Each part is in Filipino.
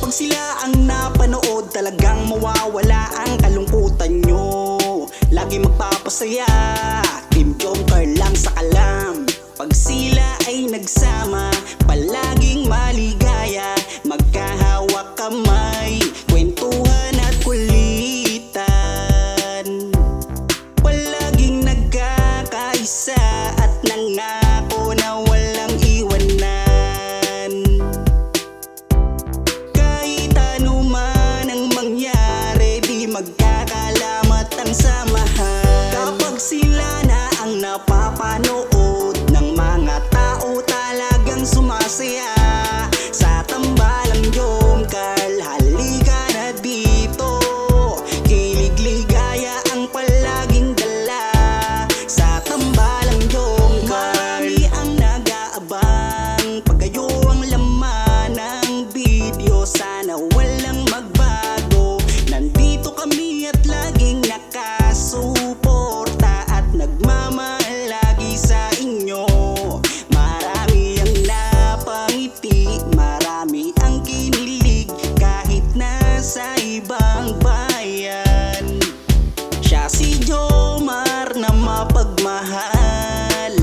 Kapag sila ang napanood, talagang mawawala ang kalungkutan nyo. Lagi magpapasaya, Team Joker lang sa kalam. Pag sila ay nagsama, palaging maligaya. Magkahawak kamay, kwentuhan at kulitan. Palaging nagkakaisa at nangako na walang iwanan. Kahit ano man ang mangyari, di magkakalamat ang samahan. Kapag sila na ang napapanood ng mga tao, talagang sumasaya. Sa tambalang Jomcar, halika na dito. Kilig-ligaya ang palaging dala. Sa tambalang Jomcar, marami ang nag-aabang. Pag kayo ang laman ng video, sana walang magbago. Nandito kami at laging nakasuporta at nagmamahal lagi sa inyo. Marami ang napangiti, marami ang kinilig, kahit nasa ibang bayan. Siya si Jomar na mapagmahal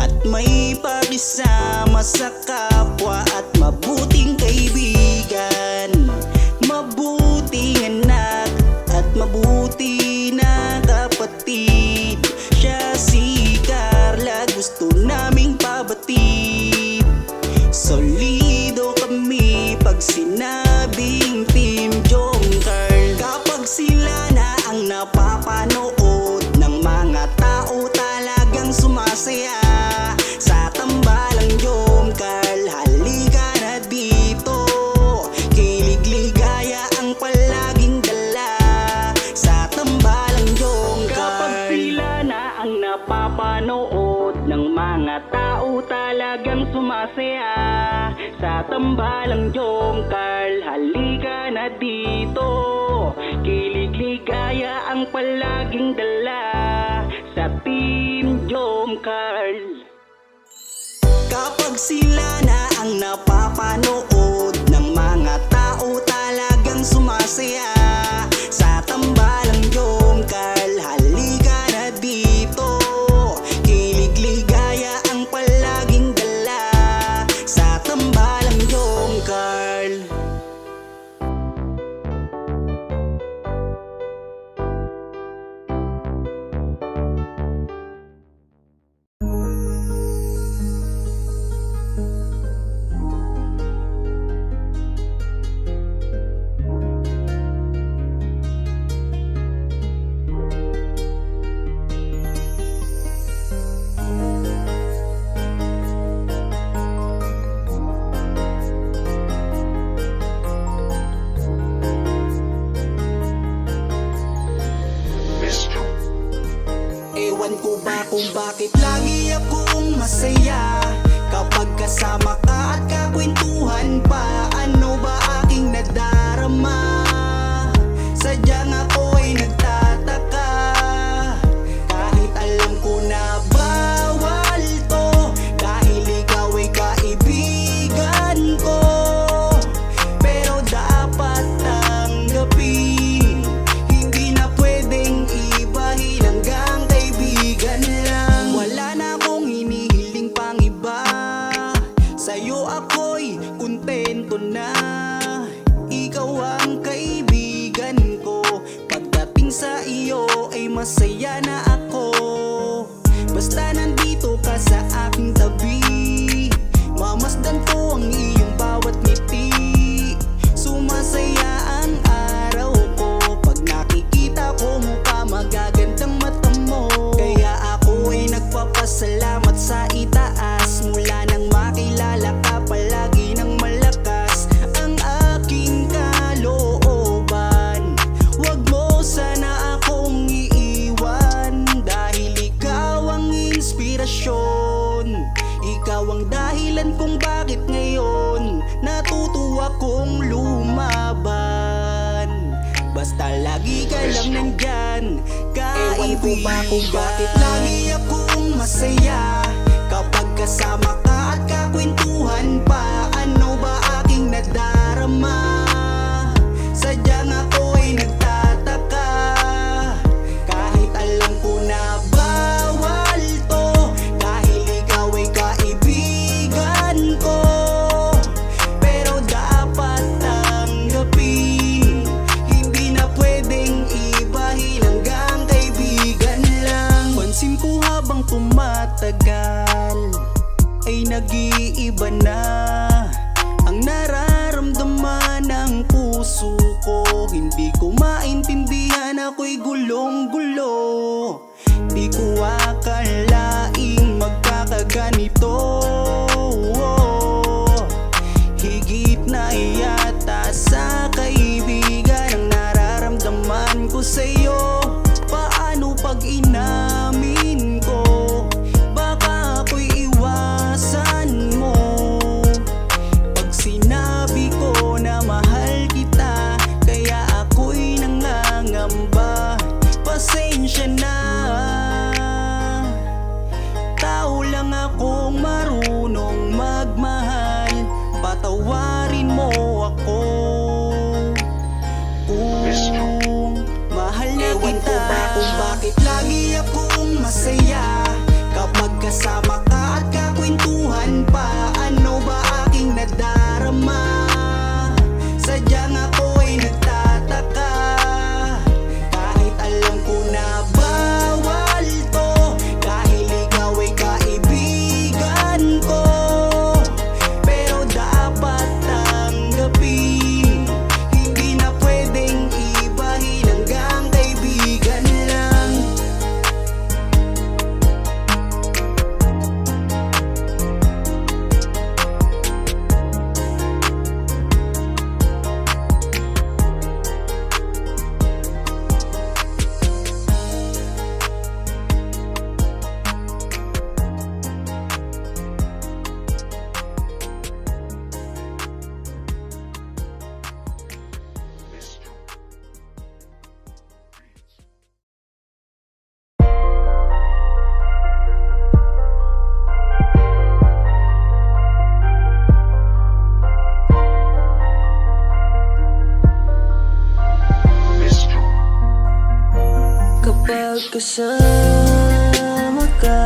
at may pakisama sa kapwa at mabuting kaibigan. Mabuting anak at mabuti na kapatid. Siya si Carla, gusto naming pabatid. Solido kami pag sinabing Team Joker. Kapag sila na ang napapanood ng mga tao, talagang sumasaya. Sa tambalang Jomcar, halika na dito. Kilig-ligaya ang palaging dala. Sa tambalang Jomcar. Kapag sila na ang napapanood ng mga tao, talagang sumasaya. Sa tambalang Jomcar, halika na dito. Kilig-ligaya ang palaging dala. Sa Team Jomcar. Kapag sila na ang napapanood ng mga tao, talagang sumasaya. Sa tambalang Jomcar, halika na dito. Kilig-ligaya ang palaging dala. Sa tambalang Jomcar. Ewan ko ba kung bakit lagi akong masaya kapag kasama ka at kakwentuhan pa. Ano ba aking nadarama? Sadyang ako ay nagtataka. Kahit alam ko na bawal to, dahil ikaw ay kaibigan ko. Pero dapat tanggapin, hindi na pwedeng ibahin hanggang kaibigan lang. Wala na akong hinihiling pang iba, sa'yo ako'y kontento na. Ikaw ang kaibigan ko, pagdating sa iyo ay masaya na ako. Basta nandito ka sa aking tabi, mamasdan ko ang iyong bawat ngiti. Sumasaya ang araw ko pag nakikita ko mukha, magagandang mata mo. Kaya ako ay nagpapasalamat sa itaas. Mula nang makilala ka, palagi nang malakas ang aking kalooban. Wag mo sana akong iiwan, dahil ikaw ang inspirasyon. Ikaw ang dahilan kung bakit ngayon natutuwa kong lumaban. Basta lagi ka lang nandyan, kaibigan. Ewan ko ba kung bakit lagi akong masaya kapag kasama ka at kakwentuhan pa. Ano ba aking nadarama? kasama ka at kakwentuhan pa. Ano ba aking nadarama? Sadyang ako ay nagtataka, kahit alam ko na bawal to, dahil ikaw ay kaibigan ko. Pero dapat tanggapin, hindi na pwedeng ibahin, hanggang kaibigan lang. Kapag kasama ka,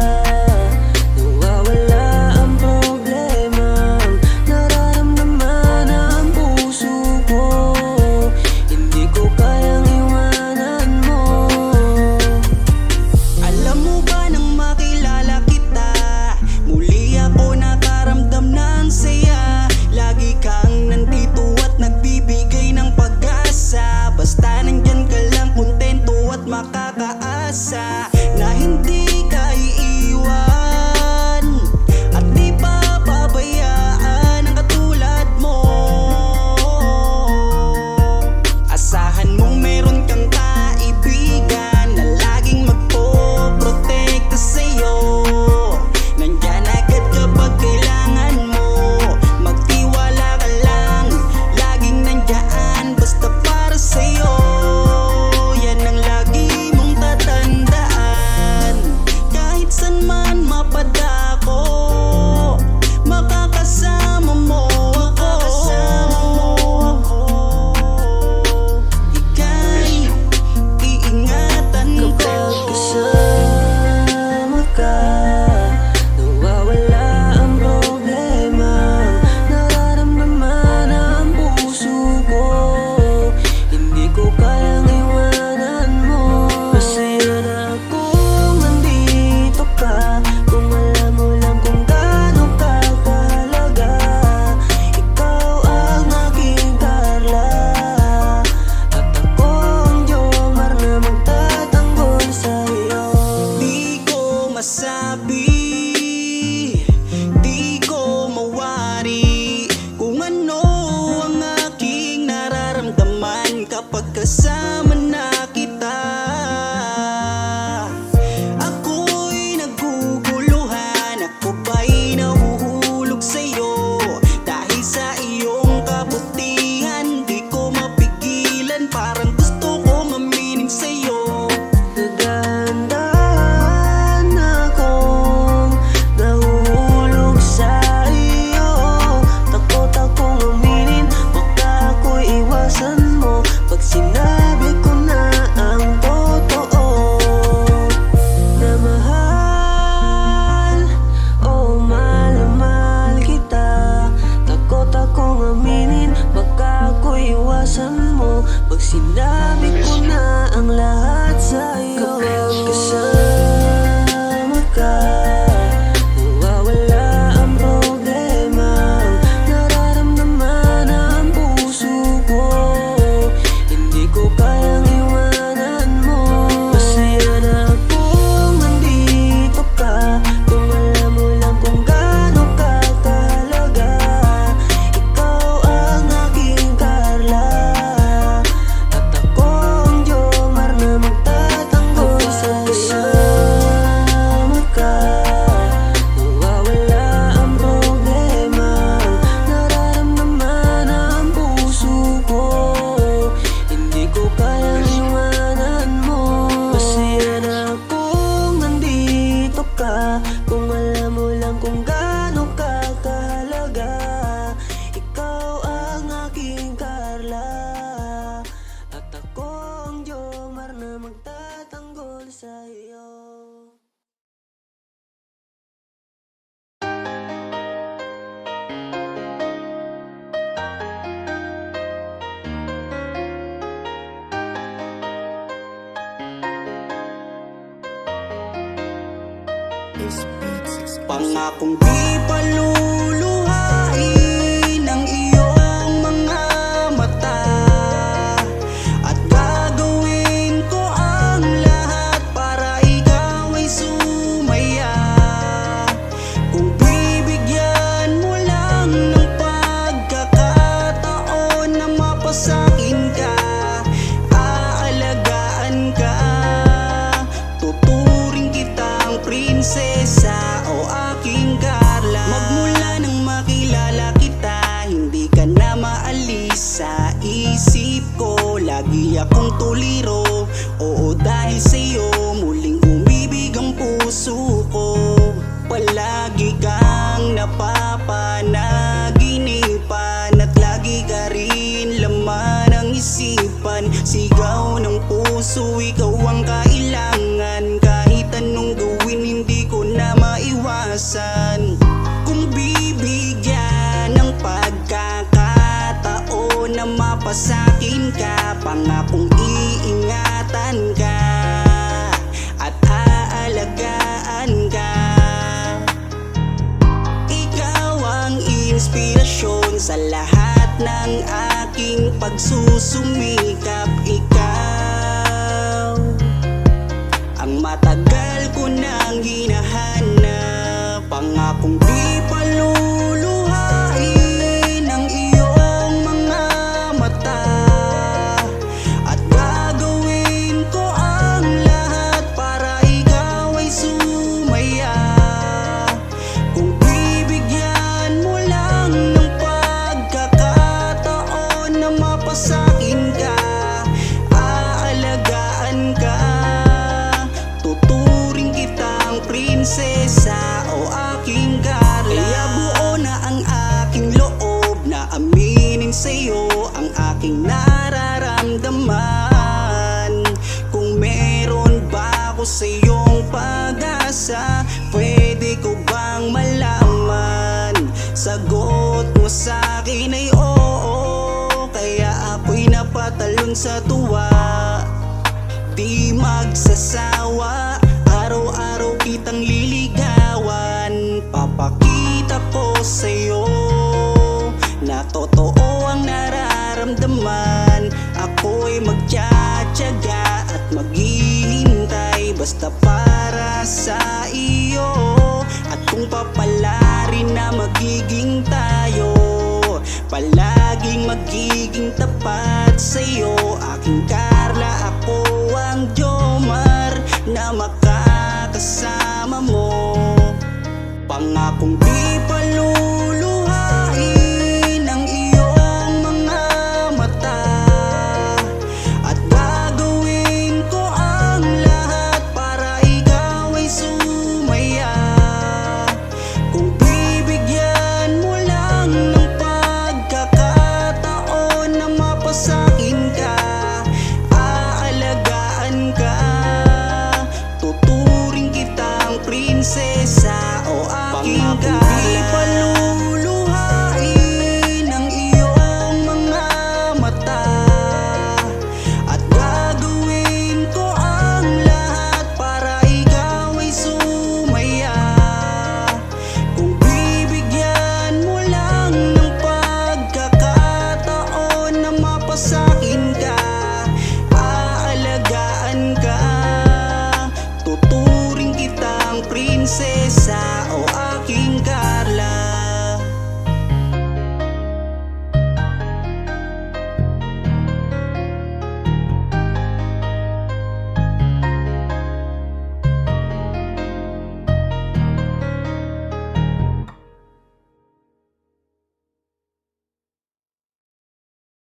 nawawala ang problema. Nararamdaman ang puso ko, hindi ko kayang iwanan mo. Alam mo ba nang makilala kita, muli ako nakaramdam ng saya. Lagi kang nandito at nagbibigay ng pag-asa. Basta nandyan ka lang, kontento at makakaasa. Pangakong di paluluhain ang iyong mga mata, at gagawin ko ang lahat para ikaw ay sumaya. Kung bibigyan mo lang ng pagkakataon na mapasakin ka, aalagaan ka, tuturing kitang prinsesa o aking Carla. Magmula nang makilala kita, hindi ka na maalis sa isip ko. Lagi akong tuliro, oo dahil sa'yo muling umibig ang puso ko. Palagi kang napapanaginipan at lagi ka rin laman ng isipan. Sigaw ng puso, ikaw ang kailangan. Kahit anong gawin, hindi ko na maiwasan. Kung bibigyan ng pagkakataon na mapasakin ka, pangakong iingatan ka at aalagaan ka. Ikaw ang inspirasyon sa lahat ng aking pagsusumikap. Ikaw ang matagal ko nang hinahanap. Pangakong di paluluhain ang iyong mga mata, at gagawin ko ang lahat para ikaw ay sumaya. Kung bibigyan mo lang ng pagkakataon na mapasakin ka, aalagaan ka, tuturing kitang prinsesa o aking Carla. Kaya buo na ang aking loob na aminin sa'yo ang aking nararamdaman. Kung meron ba ako sa'yong pag-asa, pwede ko bang malaman? Sagot mo sa'kin ay oo, kaya ako'y napatalon sa tuwa. Di magsasawa, araw-araw kitang liligawan. Papakita ko sa'yo na totoo ang nararamdaman. Ako'y magtsatsaga at maghihintay basta para sa iyo. At kung papalarin na magiging tayo, palaging magiging tapat sa'yo. Aking Carla, ako ang Jomar na makakasama mo. Pangakong